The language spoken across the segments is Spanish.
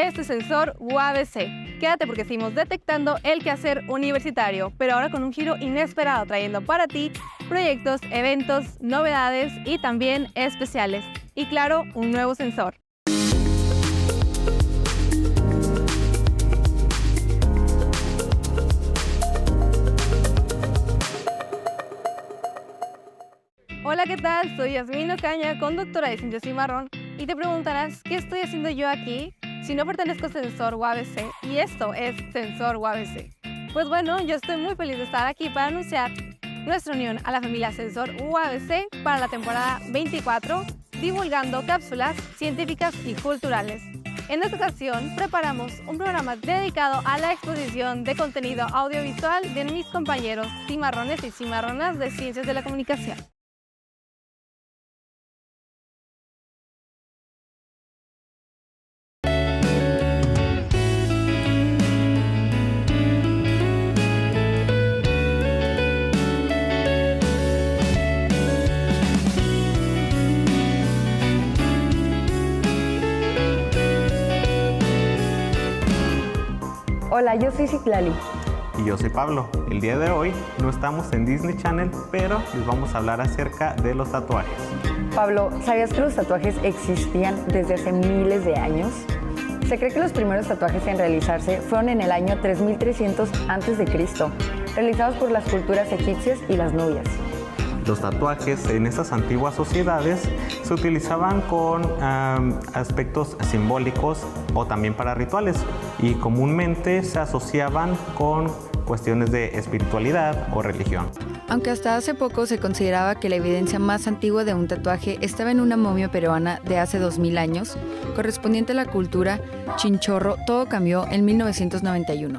este sensor UABC. Quédate porque seguimos detectando el quehacer universitario, pero ahora con un giro inesperado, trayendo para ti proyectos, eventos, novedades y también especiales. Y claro, un nuevo sensor. Hola, ¿qué tal? Soy Yasmín Ocaña, conductora de Ciencias Cimarrón, y te preguntarás, ¿qué estoy haciendo yo aquí si no pertenezco a Sensor UABC? Y esto es Sensor UABC. Pues bueno, yo estoy muy feliz de estar aquí para anunciar nuestra unión a la familia Sensor UABC para la temporada 24, divulgando cápsulas científicas y culturales. En esta ocasión preparamos un programa dedicado a la exposición de contenido audiovisual de mis compañeros cimarrones y cimarronas de Ciencias de la Comunicación. Hola, yo soy Citlali. Y yo soy Pablo. El día de hoy no estamos en Disney Channel, pero les vamos a hablar acerca de los tatuajes. Pablo, ¿sabías que los tatuajes existían desde hace miles de años? Se cree que los primeros tatuajes en realizarse fueron en el año 3300 a.C., realizados por las culturas egipcias y las nubias. Los tatuajes en estas antiguas sociedades se utilizaban con aspectos simbólicos o también para rituales, y comúnmente se asociaban con cuestiones de espiritualidad o religión. Aunque hasta hace poco se consideraba que la evidencia más antigua de un tatuaje estaba en una momia peruana de hace 2000 años, correspondiente a la cultura Chinchorro, todo cambió en 1991.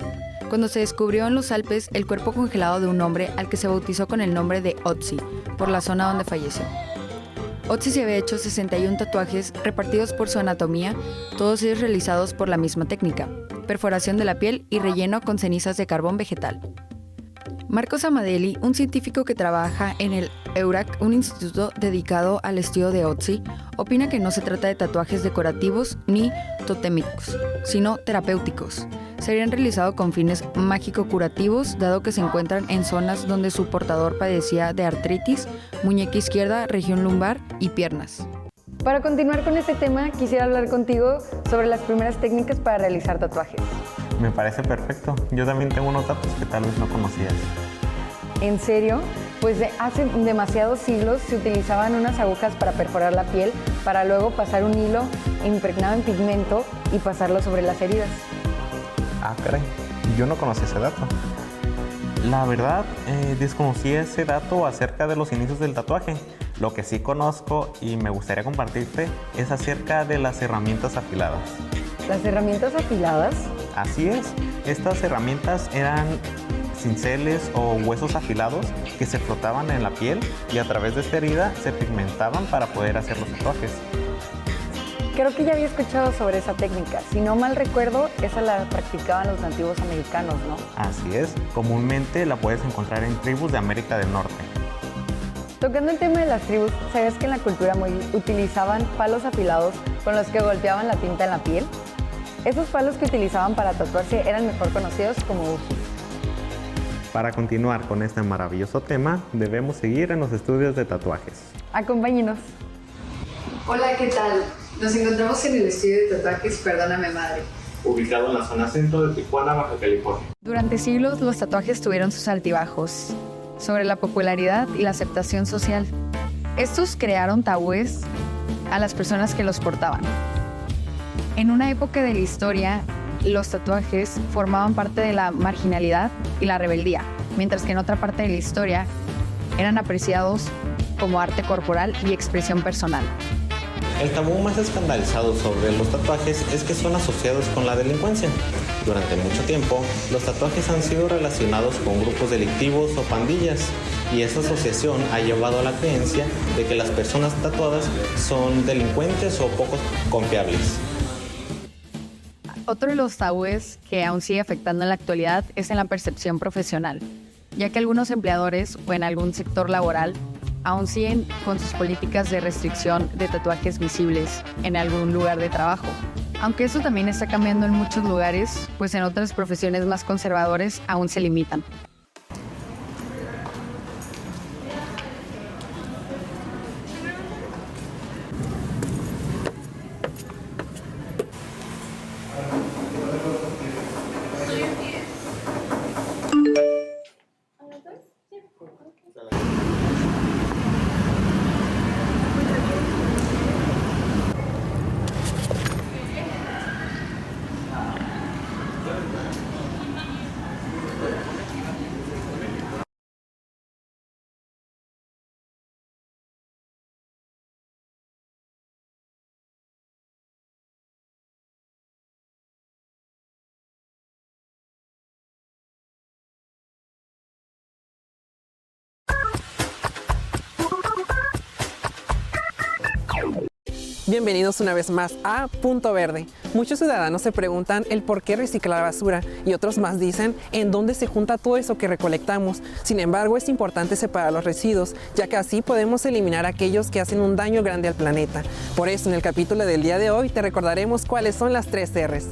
Cuando se descubrió en los Alpes el cuerpo congelado de un hombre al que se bautizó con el nombre de Otzi, por la zona donde falleció. Otzi se había hecho 61 tatuajes repartidos por su anatomía, todos ellos realizados por la misma técnica, perforación de la piel y relleno con cenizas de carbón vegetal. Marcos Amadelli, un científico que trabaja en el EURAC, un instituto dedicado al estudio de Otzi, opina que no se trata de tatuajes decorativos ni totémicos, sino terapéuticos. Se habrían realizado con fines mágico-curativos, dado que se encuentran en zonas donde su portador padecía de artritis, muñeca izquierda, región lumbar y piernas. Para continuar con este tema, quisiera hablar contigo sobre las primeras técnicas para realizar tatuajes. Me parece perfecto. Yo también tengo unos datos que tal vez no conocías. ¿En serio? Pues hace demasiados siglos se utilizaban unas agujas para perforar la piel, para luego pasar un hilo impregnado en pigmento y pasarlo sobre las heridas. Ah, caray, yo no conocía ese dato. La verdad, desconocía ese dato acerca de los inicios del tatuaje. Lo que sí conozco y me gustaría compartirte es acerca de las herramientas afiladas. ¿Las herramientas afiladas? Así es, estas herramientas eran cinceles o huesos afilados que se frotaban en la piel y a través de esta herida se pigmentaban para poder hacer los tatuajes. Creo que ya había escuchado sobre esa técnica. Si no mal recuerdo, esa la practicaban los nativos americanos, ¿no? Así es, comúnmente la puedes encontrar en tribus de América del Norte. Tocando el tema de las tribus, ¿sabías que en la cultura muy utilizaban palos afilados con los que golpeaban la tinta en la piel? Esos palos que utilizaban para tatuarse eran mejor conocidos como ujis. Para continuar con este maravilloso tema, debemos seguir en los estudios de tatuajes. Acompáñenos. Hola, ¿qué tal? Nos encontramos en el estudio de tatuajes Perdóname Madre, ubicado en la zona centro de Tijuana, Baja California. Durante siglos, los tatuajes tuvieron sus altibajos sobre la popularidad y la aceptación social. Estos crearon tabúes a las personas que los portaban. En una época de la historia, los tatuajes formaban parte de la marginalidad y la rebeldía, mientras que en otra parte de la historia eran apreciados como arte corporal y expresión personal. El tabú más escandalizado sobre los tatuajes es que son asociados con la delincuencia. Durante mucho tiempo, los tatuajes han sido relacionados con grupos delictivos o pandillas, y esa asociación ha llevado a la creencia de que las personas tatuadas son delincuentes o poco confiables. Otro de los tabúes que aún sigue afectando en la actualidad es en la percepción profesional, ya que algunos empleadores o en algún sector laboral aún siguen con sus políticas de restricción de tatuajes visibles en algún lugar de trabajo, Aunque esto también está cambiando en muchos lugares, pues en otras profesiones más conservadores aún se limitan. Bienvenidos una vez más a Punto Verde. Muchos ciudadanos se preguntan el por qué reciclar la basura y otros más dicen en dónde se junta todo eso que recolectamos. Sin embargo, es importante separar los residuos, ya que así podemos eliminar aquellos que hacen un daño grande al planeta. Por eso, en el capítulo del día de hoy te recordaremos cuáles son las 3 R's.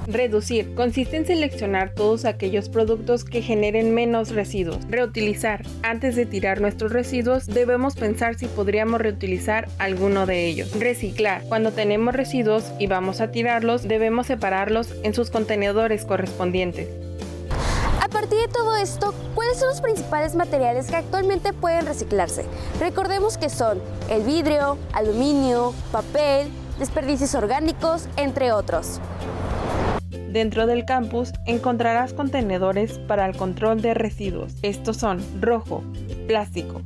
Reducir consiste en seleccionar todos aquellos productos que generen menos residuos. Reutilizar. Antes de tirar nuestros residuos, debemos pensar si podríamos reutilizar alguno de ellos. Reciclar. Cuando tenemos residuos y vamos a tirarlos, debemos separarlos en sus contenedores correspondientes. A partir de todo esto, ¿cuáles son los principales materiales que actualmente pueden reciclarse? Recordemos que son el vidrio, aluminio, papel, desperdicios orgánicos, entre otros. Dentro del campus encontrarás contenedores para el control de residuos. Estos son rojo, plástico,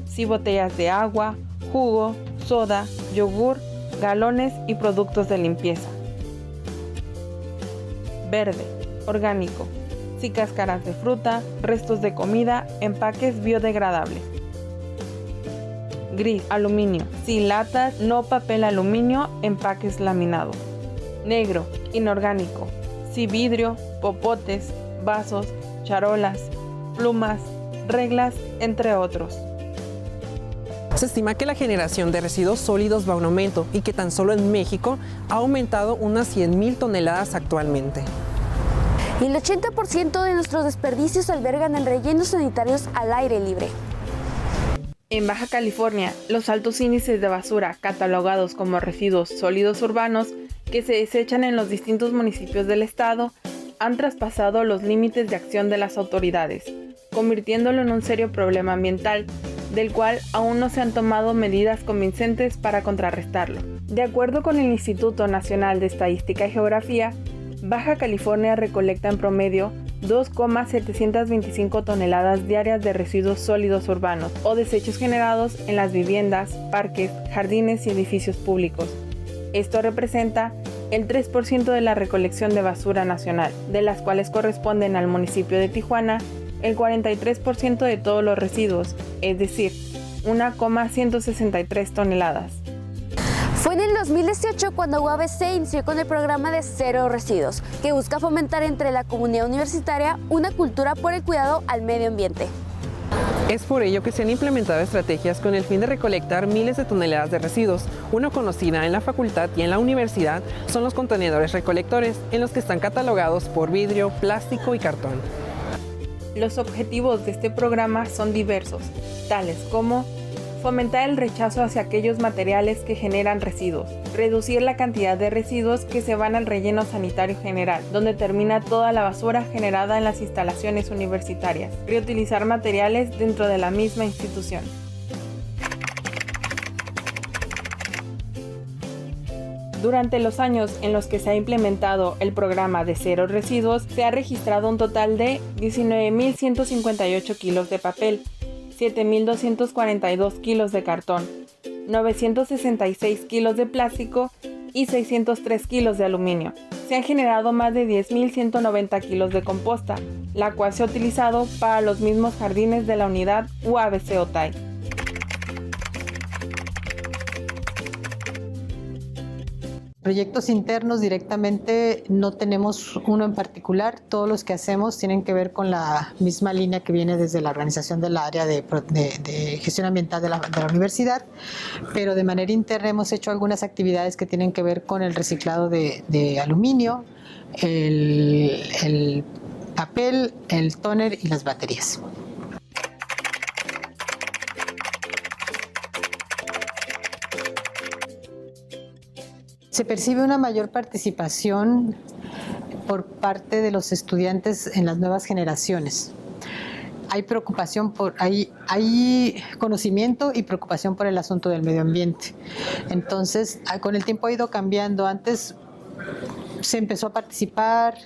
sí botellas de agua, jugo, soda, yogur, galones y productos de limpieza. Verde, orgánico, sí cáscaras de fruta, restos de comida, empaques biodegradables. Gris, aluminio, sí latas, no papel aluminio, empaques laminados. Negro, inorgánico, sí vidrio, popotes, vasos, charolas, plumas, reglas, entre otros. Se estima que la generación de residuos sólidos va en aumento y que tan solo en México ha aumentado unas 100,000 toneladas actualmente. Y el 80% de nuestros desperdicios se albergan en rellenos sanitarios al aire libre. En Baja California, los altos índices de basura catalogados como residuos sólidos urbanos que se desechan en los distintos municipios del estado han traspasado los límites de acción de las autoridades, convirtiéndolo en un serio problema ambiental, del cual aún no se han tomado medidas convincentes para contrarrestarlo. De acuerdo con el Instituto Nacional de Estadística y Geografía, Baja California recolecta en promedio 2,725 toneladas diarias de residuos sólidos urbanos o desechos generados en las viviendas, parques, jardines y edificios públicos. Esto representa el 3% de la recolección de basura nacional, de las cuales corresponden al municipio de Tijuana el 43% de todos los residuos, es decir, 1,163 toneladas. Fue en el 2018 cuando UABC inició con el programa de Cero Residuos, que busca fomentar entre la comunidad universitaria una cultura por el cuidado al medio ambiente. Es por ello que se han implementado estrategias con el fin de recolectar miles de toneladas de residuos. Una conocida en la facultad y en la universidad son los contenedores recolectores, en los que están catalogados por vidrio, plástico y cartón. Los objetivos de este programa son diversos, tales como fomentar el rechazo hacia aquellos materiales que generan residuos, reducir la cantidad de residuos que se van al relleno sanitario general, donde termina toda la basura generada en las instalaciones universitarias, reutilizar materiales dentro de la misma institución. Durante los años en los que se ha implementado el programa de Cero Residuos, se ha registrado un total de 19.158 kilos de papel, 7.242 kilos de cartón, 966 kilos de plástico y 603 kilos de aluminio. Se han generado más de 10.190 kilos de composta, la cual se ha utilizado para los mismos jardines de la unidad UABC Otay. Proyectos internos directamente no tenemos uno en particular, todos los que hacemos tienen que ver con la misma línea que viene desde la organización del área de gestión ambiental de la universidad, pero de manera interna hemos hecho algunas actividades que tienen que ver con el reciclado de aluminio, el papel, el tóner y las baterías. Se percibe una mayor participación por parte de los estudiantes en las nuevas generaciones. Hay preocupación hay conocimiento y preocupación por el asunto del medio ambiente. Entonces, con el tiempo ha ido cambiando. Antes se empezó a participar,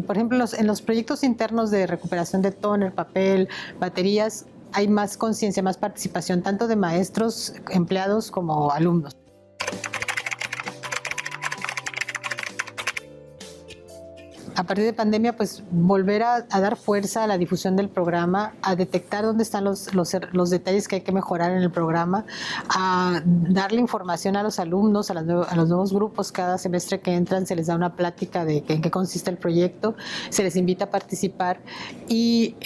por ejemplo, en los proyectos internos de recuperación de tóner, papel, baterías, hay más conciencia, más participación, tanto de maestros, empleados como alumnos. A partir de pandemia, pues volver a dar fuerza a la difusión del programa, a detectar dónde están los detalles que hay que mejorar en el programa, a darle información a los alumnos, a los nuevos grupos. Cada semestre que entran se les da una plática de en qué consiste el proyecto, se les invita a participar y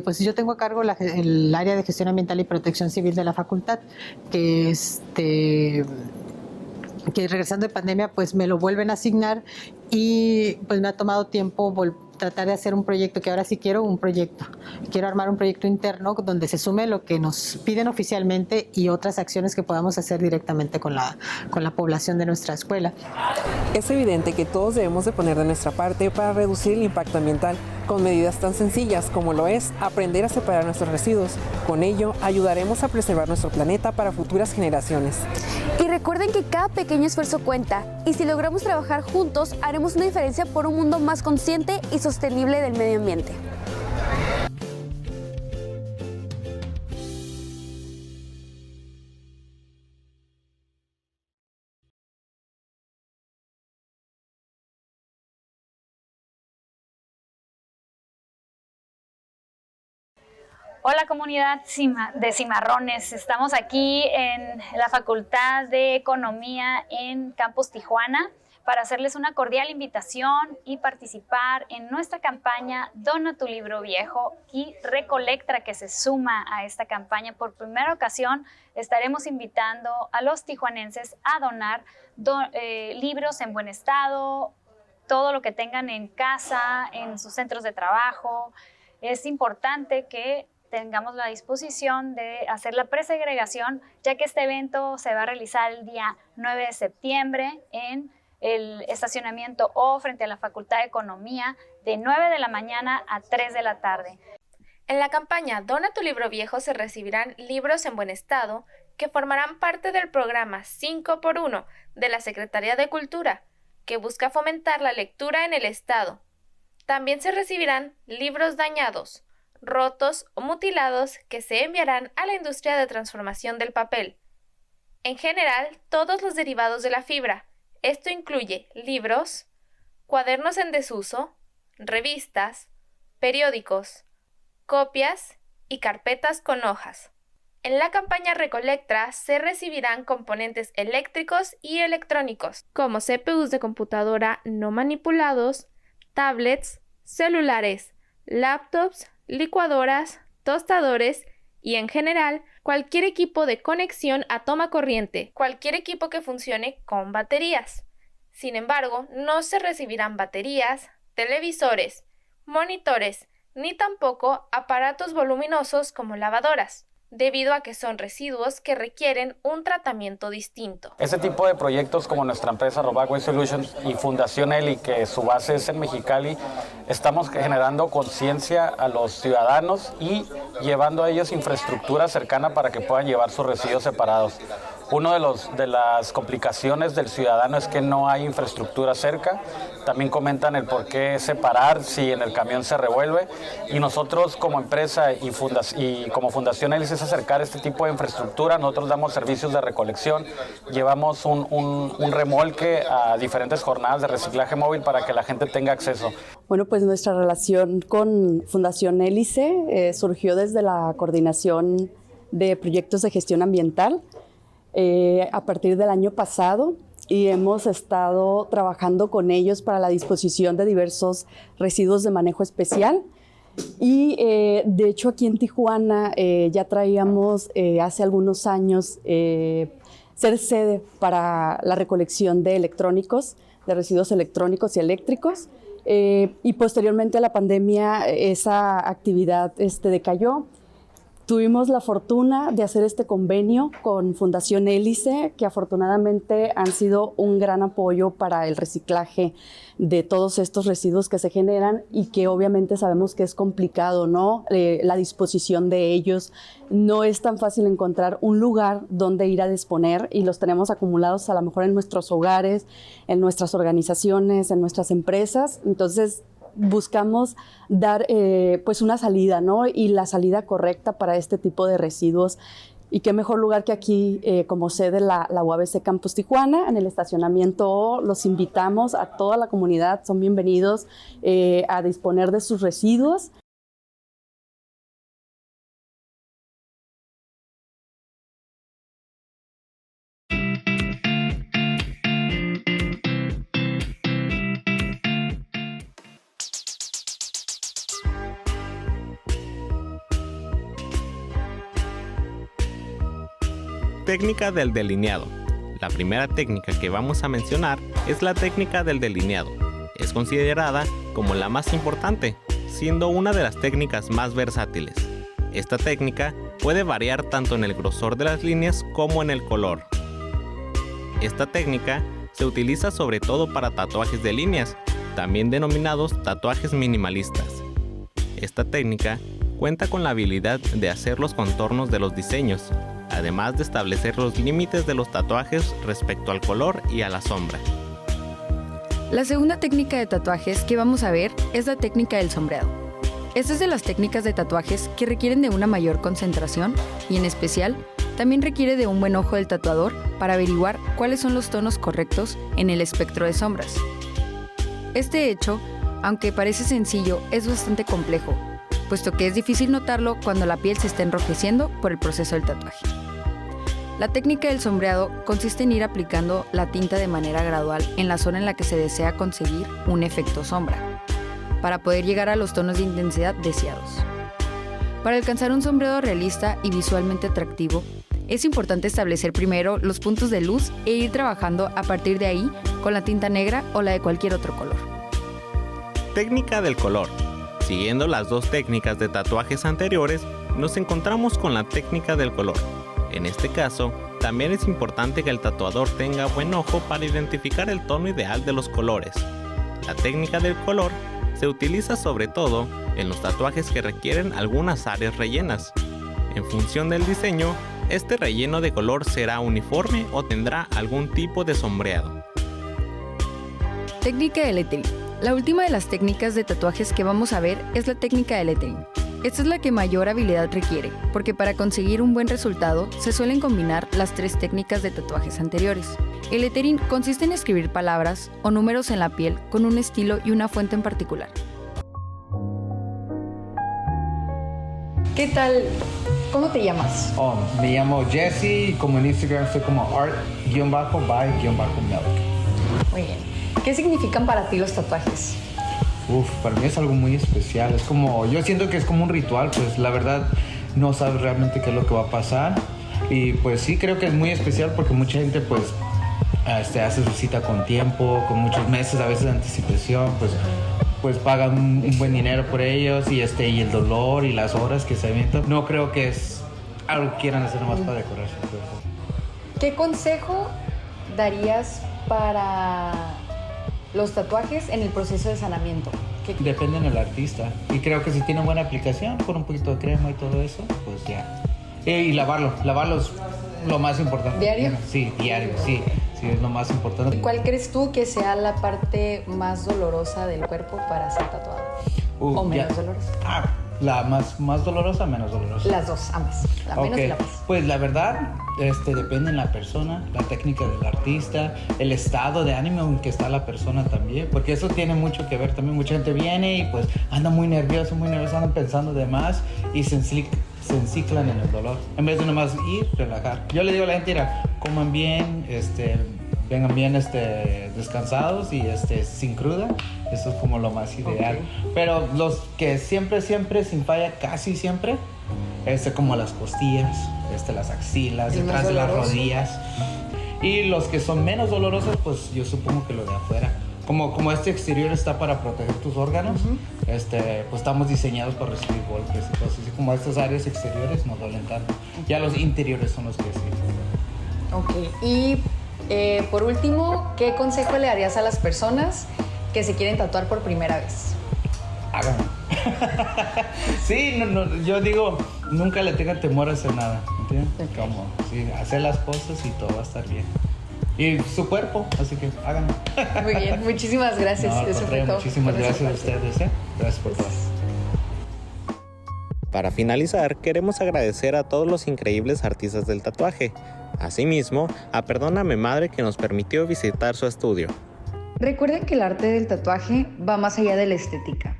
pues yo tengo a cargo el área de gestión ambiental y protección civil de la facultad, que regresando de pandemia pues me lo vuelven a asignar y pues me ha tomado tiempo tratar de hacer un proyecto, que ahora sí quiero armar un proyecto interno donde se sume lo que nos piden oficialmente y otras acciones que podamos hacer directamente con la población de nuestra escuela. Es evidente que todos debemos de poner de nuestra parte para reducir el impacto ambiental con medidas tan sencillas como lo es aprender a separar nuestros residuos. Con ello, ayudaremos a preservar nuestro planeta para futuras generaciones. Y recuerden que cada pequeño esfuerzo cuenta, y si logramos trabajar juntos, haremos una diferencia por un mundo más consciente y sostenible del medio ambiente. Hola comunidad de cimarrones, estamos aquí en la Facultad de Economía en Campus Tijuana para hacerles una cordial invitación y participar en nuestra campaña Dona tu libro viejo y Recolectra, que se suma a esta campaña. Por primera ocasión estaremos invitando a los tijuanenses a donar libros en buen estado, todo lo que tengan en casa, en sus centros de trabajo. Es importante que tengamos la disposición de hacer la presegregación, ya que este evento se va a realizar el día 9 de septiembre en el estacionamiento O frente a la Facultad de Economía, de 9 de la mañana a 3 de la tarde. En la campaña Dona tu libro viejo se recibirán libros en buen estado que formarán parte del programa 5x1 de la Secretaría de Cultura, que busca fomentar la lectura en el estado. También se recibirán libros dañados, rotos o mutilados que se enviarán a la industria de transformación del papel. En general, todos los derivados de la fibra. Esto incluye libros, cuadernos en desuso, revistas, periódicos, copias y carpetas con hojas. En la campaña Recolectra se recibirán componentes eléctricos y electrónicos, como CPUs de computadora no manipulados, tablets, celulares, laptops, licuadoras, tostadores y en general cualquier equipo de conexión a toma corriente, cualquier equipo que funcione con baterías. Sin embargo, no se recibirán baterías, televisores, monitores, ni tampoco aparatos voluminosos como lavadoras, debido a que son residuos que requieren un tratamiento distinto. Este tipo de proyectos como nuestra empresa Robac Waste Solutions y Fundación Eli, que su base es en Mexicali, estamos generando conciencia a los ciudadanos y llevando a ellos infraestructura cercana para que puedan llevar sus residuos separados. Una de las complicaciones del ciudadano es que no hay infraestructura cerca. También comentan el por qué separar si en el camión se revuelve. Y nosotros como empresa y como Fundación Hélice es acercar este tipo de infraestructura. Nosotros damos servicios de recolección. Llevamos un remolque a diferentes jornadas de reciclaje móvil para que la gente tenga acceso. Bueno, pues nuestra relación con Fundación Hélice surgió desde la coordinación de proyectos de gestión ambiental. A partir del año pasado y hemos estado trabajando con ellos para la disposición de diversos residuos de manejo especial. Y de hecho aquí en Tijuana ya traíamos hace algunos años ser sede para la recolección de electrónicos, de residuos electrónicos y eléctricos. Y posteriormente a la pandemia esa actividad decayó. Tuvimos la fortuna de hacer este convenio con Fundación Hélice, que afortunadamente han sido un gran apoyo para el reciclaje de todos estos residuos que se generan y que obviamente sabemos que es complicado, ¿no? La disposición de ellos. No es tan fácil encontrar un lugar donde ir a disponer y los tenemos acumulados a lo mejor en nuestros hogares, en nuestras organizaciones, en nuestras empresas. Entonces, buscamos dar pues una salida, ¿no? Y la salida correcta para este tipo de residuos. Y qué mejor lugar que aquí como sede la UABC Campus Tijuana, en el estacionamiento. Los invitamos a toda la comunidad, son bienvenidos a disponer de sus residuos. Técnica del delineado. La primera técnica que vamos a mencionar es la técnica del delineado. Es considerada como la más importante, siendo una de las técnicas más versátiles. Esta técnica puede variar tanto en el grosor de las líneas como en el color. Esta técnica se utiliza sobre todo para tatuajes de líneas, también denominados tatuajes minimalistas. Esta técnica cuenta con la habilidad de hacer los contornos de los diseños, además de establecer los límites de los tatuajes respecto al color y a la sombra. La segunda técnica de tatuajes que vamos a ver es la técnica del sombreado. Esta es de las técnicas de tatuajes que requieren de una mayor concentración y, en especial, también requiere de un buen ojo del tatuador para averiguar cuáles son los tonos correctos en el espectro de sombras. Este hecho, aunque parece sencillo, es bastante complejo, puesto que es difícil notarlo cuando la piel se está enrojeciendo por el proceso del tatuaje. La técnica del sombreado consiste en ir aplicando la tinta de manera gradual en la zona en la que se desea conseguir un efecto sombra, para poder llegar a los tonos de intensidad deseados. Para alcanzar un sombreado realista y visualmente atractivo, es importante establecer primero los puntos de luz e ir trabajando a partir de ahí con la tinta negra o la de cualquier otro color. Técnica del color. Siguiendo las dos técnicas de tatuajes anteriores, nos encontramos con la técnica del color. En este caso, también es importante que el tatuador tenga buen ojo para identificar el tono ideal de los colores. La técnica del color se utiliza sobre todo en los tatuajes que requieren algunas áreas rellenas. En función del diseño, este relleno de color será uniforme o tendrá algún tipo de sombreado. Técnica de lettering. La última de las técnicas de tatuajes que vamos a ver es la técnica de lettering. Esta es la que mayor habilidad requiere, porque para conseguir un buen resultado se suelen combinar las tres técnicas de tatuajes anteriores. El lettering consiste en escribir palabras o números en la piel con un estilo y una fuente en particular. ¿Qué tal? ¿Cómo te llamas? Me llamo Jesse y como en Instagram soy como art_by_milk. Muy bien. ¿Qué significan para ti los tatuajes? Para mí es algo muy especial. Es como, yo siento que es como un ritual, pues la verdad no sabes realmente qué es lo que va a pasar. Y pues sí creo que es muy especial porque mucha gente pues hace su cita con tiempo, con muchos meses a veces de anticipación, pues pagan un buen dinero por ellos y el dolor y las horas que se avientan. No creo que es algo que quieran hacer nomás para decorar su cuerpo. ¿Qué consejo darías para los tatuajes en el proceso de sanamiento? Depende del artista. Y creo que si tiene buena aplicación, con un poquito de crema y todo eso, pues ya. Y lavarlo es lo más importante. ¿Diario? Sí, diario, sí es lo más importante. ¿Y cuál crees tú que sea la parte más dolorosa del cuerpo para ser tatuado? ¿O menos dolorosa? La más dolorosa, menos dolorosa. Las dos, ambas. La menos y la más. Pues la verdad, depende de la persona, la técnica del artista, el estado de ánimo en que está la persona también, porque eso tiene mucho que ver también. Mucha gente viene y pues anda muy nervioso, andan pensando de más y se enciclan en el dolor, en vez de nomás ir, relajar. Yo le digo a la gente, coman bien, vengan bien descansados y sin cruda. Eso es como lo más ideal. Okay. Pero los que siempre, sin falla, casi siempre, como las costillas, las axilas, detrás de las rodillas. Y los que son menos dolorosos, pues yo supongo que lo de afuera. Como este exterior está para proteger tus órganos, pues estamos diseñados para recibir golpes y cosas así. Como estas áreas exteriores no duelen tanto. Ya los interiores son los que sí. Ok, y por último, ¿qué consejo le darías a las personas que se quieren tatuar por primera vez? Háganlo. Sí, yo digo, nunca le tengan temor a hacer nada, ¿entiendes? Okay. Como, sí, hacer las cosas y todo va a estar bien. Y su cuerpo, así que háganlo. Muy bien, muchísimas gracias. No, eso fue todo. Muchísimas gracias a ustedes, Gracias por todo. Para finalizar, queremos agradecer a todos los increíbles artistas del tatuaje. Asimismo, a Perdóname Madre que nos permitió visitar su estudio. Recuerden que el arte del tatuaje va más allá de la estética.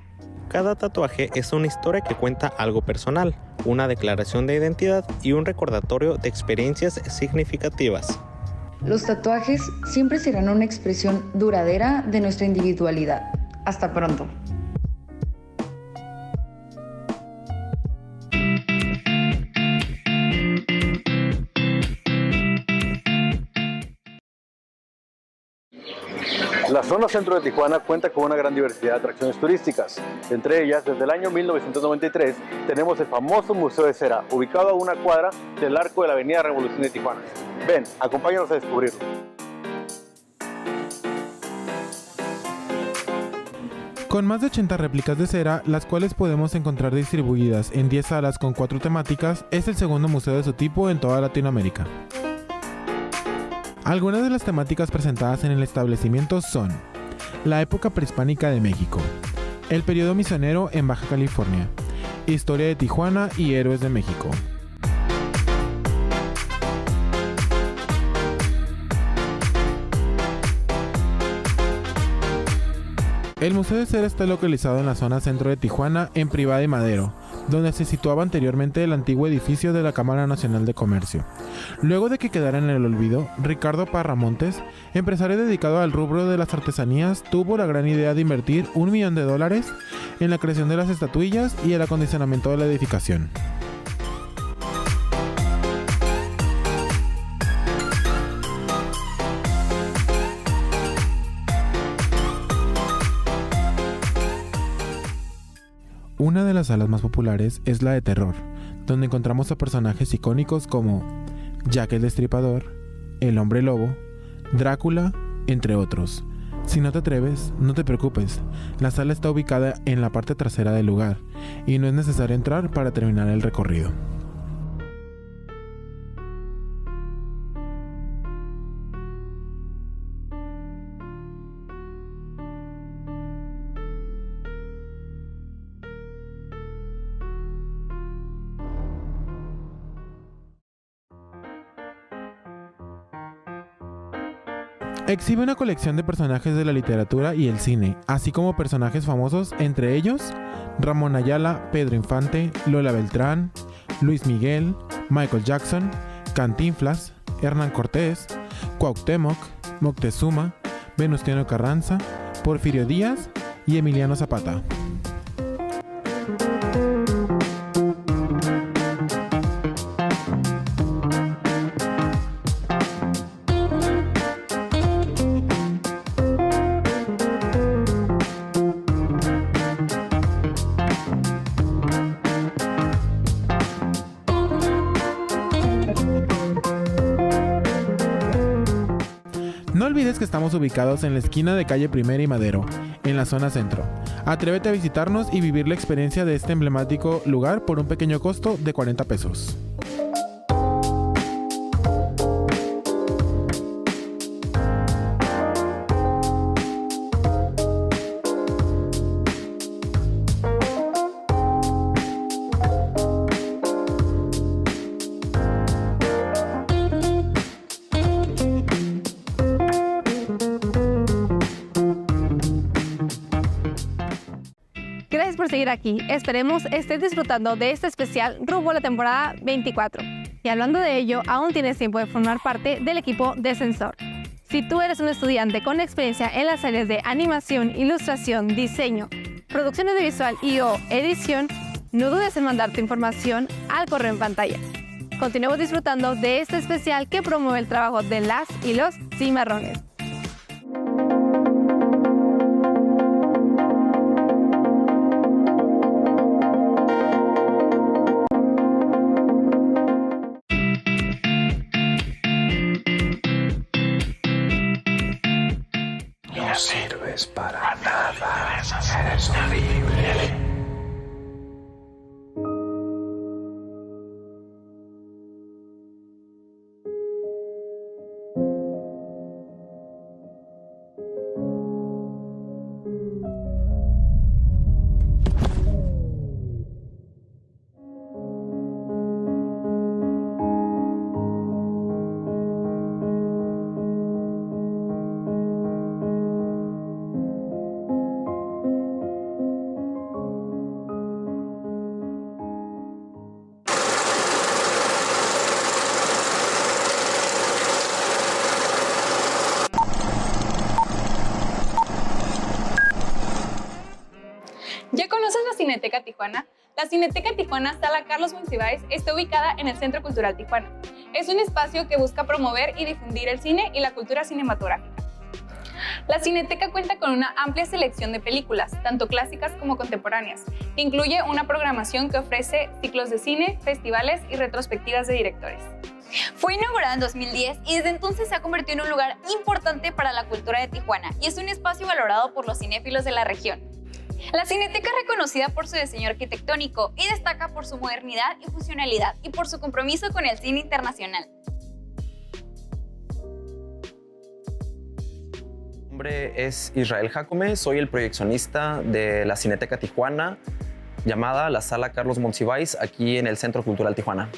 Cada tatuaje es una historia que cuenta algo personal, una declaración de identidad y un recordatorio de experiencias significativas. Los tatuajes siempre serán una expresión duradera de nuestra individualidad. Hasta pronto. La zona centro de Tijuana cuenta con una gran diversidad de atracciones turísticas. Entre ellas, desde el año 1993, tenemos el famoso Museo de Cera, ubicado a una cuadra del arco de la Avenida Revolución de Tijuana. Ven, acompáñanos a descubrirlo. Con más de 80 réplicas de cera, las cuales podemos encontrar distribuidas en 10 salas con 4 temáticas, es el segundo museo de su tipo en toda Latinoamérica. Algunas de las temáticas presentadas en el establecimiento son la época prehispánica de México, el periodo misionero en Baja California, historia de Tijuana y héroes de México. El Museo de Cera está localizado en la zona centro de Tijuana, en Privada y Madero, donde se situaba anteriormente el antiguo edificio de la Cámara Nacional de Comercio. Luego de que quedara en el olvido, Ricardo Parra Montes, empresario dedicado al rubro de las artesanías, tuvo la gran idea de invertir $1 millón en la creación de las estatuillas y el acondicionamiento de la edificación. Una de las salas más populares es la de terror, donde encontramos a personajes icónicos como Jack el Destripador, el Hombre Lobo, Drácula, entre otros. Si no te atreves, no te preocupes, la sala está ubicada en la parte trasera del lugar y no es necesario entrar para terminar el recorrido. Exhibe una colección de personajes de la literatura y el cine, así como personajes famosos, entre ellos Ramón Ayala, Pedro Infante, Lola Beltrán, Luis Miguel, Michael Jackson, Cantinflas, Hernán Cortés, Cuauhtémoc, Moctezuma, Venustiano Carranza, Porfirio Díaz y Emiliano Zapata. No olvides que estamos ubicados en la esquina de calle Primera y Madero, en la zona centro. Atrévete a visitarnos y vivir la experiencia de este emblemático lugar por un pequeño costo de 40 pesos. Gracias por seguir aquí. Esperemos estés disfrutando de este especial rumbo a la temporada 24. Y hablando de ello, aún tienes tiempo de formar parte del equipo de Sensor. Si tú eres un estudiante con experiencia en las áreas de animación, ilustración, diseño, producción audiovisual y o edición, no dudes en mandar tu información al correo en pantalla. Continuemos disfrutando de este especial que promueve el trabajo de las y los cimarrones. No sirves para nada, eres horrible. ¿Ya conoces la Cineteca Tijuana? La Cineteca Tijuana Sala Carlos Monsiváis está ubicada en el Centro Cultural Tijuana. Es un espacio que busca promover y difundir el cine y la cultura cinematográfica. La Cineteca cuenta con una amplia selección de películas, tanto clásicas como contemporáneas, que incluye una programación que ofrece ciclos de cine, festivales y retrospectivas de directores. Fue inaugurada en 2010 y desde entonces se ha convertido en un lugar importante para la cultura de Tijuana y es un espacio valorado por los cinéfilos de la región. La Cineteca es reconocida por su diseño arquitectónico y destaca por su modernidad y funcionalidad y por su compromiso con el cine internacional. Mi nombre es Israel Jacome, soy el proyeccionista de la Cineteca Tijuana, llamada la Sala Carlos Monsiváis, aquí en el Centro Cultural Tijuana.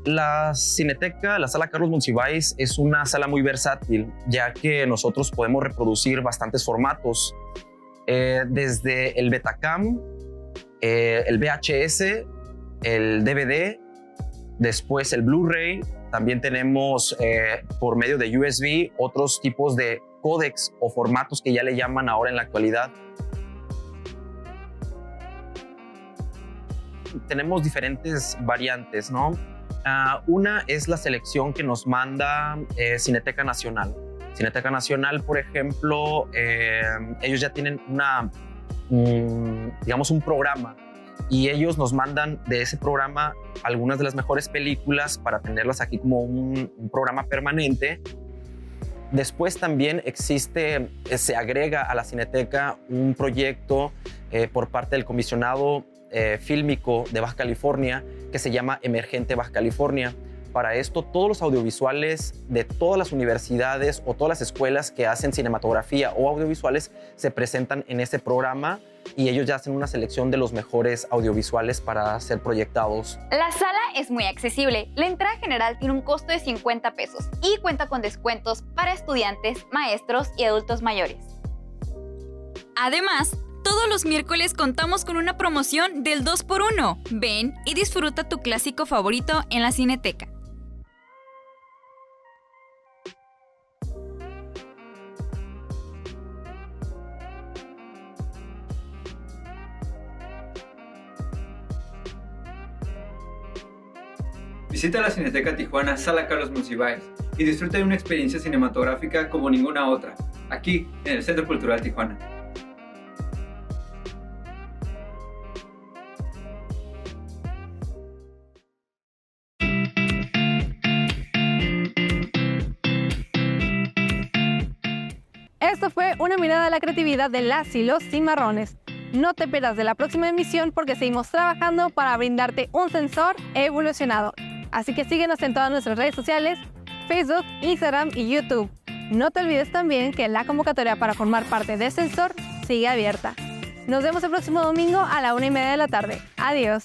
La Cineteca, la Sala Carlos Monsiváis, es una sala muy versátil, ya que nosotros podemos reproducir bastantes formatos, desde el Betacam, el VHS, el DVD, después el Blu-ray. También tenemos por medio de USB otros tipos de códecs o formatos que ya le llaman ahora en la actualidad. Tenemos diferentes variantes, ¿no? Una es la selección que nos manda Cineteca Nacional. Cineteca Nacional, por ejemplo, ellos ya tienen digamos un programa y ellos nos mandan de ese programa algunas de las mejores películas para tenerlas aquí como un programa permanente. Después también se agrega a la Cineteca un proyecto por parte del comisionado fílmico de Baja California que se llama Emergente Baja California. Para esto, todos los audiovisuales de todas las universidades o todas las escuelas que hacen cinematografía o audiovisuales se presentan en ese programa y ellos ya hacen una selección de los mejores audiovisuales para ser proyectados. La sala es muy accesible. La entrada general tiene un costo de 50 pesos y cuenta con descuentos para estudiantes, maestros y adultos mayores. Además, todos los miércoles contamos con una promoción del 2x1. Ven y disfruta tu clásico favorito en la Cineteca. Visita la Cineteca Tijuana Sala Carlos Monsiváis y disfruta de una experiencia cinematográfica como ninguna otra, aquí en el Centro Cultural Tijuana. Esto fue una mirada a la creatividad de las y los cimarrones. No te pierdas de la próxima emisión porque seguimos trabajando para brindarte un sensor evolucionado. Así que síguenos en todas nuestras redes sociales, Facebook, Instagram y YouTube. No te olvides también que la convocatoria para formar parte de Sensor sigue abierta. Nos vemos el próximo domingo a la 1:30 de la tarde. Adiós.